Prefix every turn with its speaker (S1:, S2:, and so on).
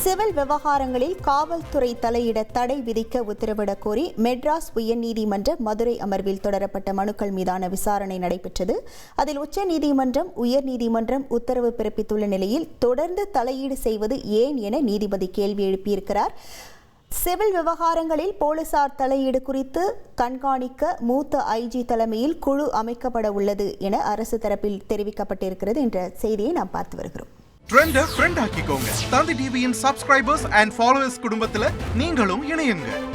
S1: Civil விவகாரங்களில் காவல்துறை தலையிட தடை விதிக்க உத்தரவிடக் கோரி மெட்ராஸ் உயர்நீதிமன்ற மதுரை அமர்வில் தொடரப்பட்ட மனுக்கள் மீதான விசாரணை நடைபெற்றது. அதில் உச்சநீதிமன்றம், உயர்நீதிமன்றம் உத்தரவு பிறப்பித்துள்ள நிலையில் தொடர்ந்து தலையீடு செய்வது ஏன் என நீதிபதி கேள்வி எழுப்பியிருக்கிறார். சிவில் விவகாரங்களில் போலீசார் தலையீடு குறித்து கண்காணிக்க மூத்த ஐஜி தலைமையில் குழு அமைக்கப்பட உள்ளது என அரசு தரப்பில் தெரிவிக்கப்பட்டிருக்கிறது என்ற செய்தியை நாம் பார்த்து வருகிறோம்.
S2: ட்ரெண்ட ஃப்ரெண்ட் ஆக்கிக்கோங்க. தந்தி டிவியின் சப்ஸ்கிரைபர்ஸ் அண்ட் ஃபாலோவர்ஸ் குடும்பத்துல நீங்களும் இணையுங்க.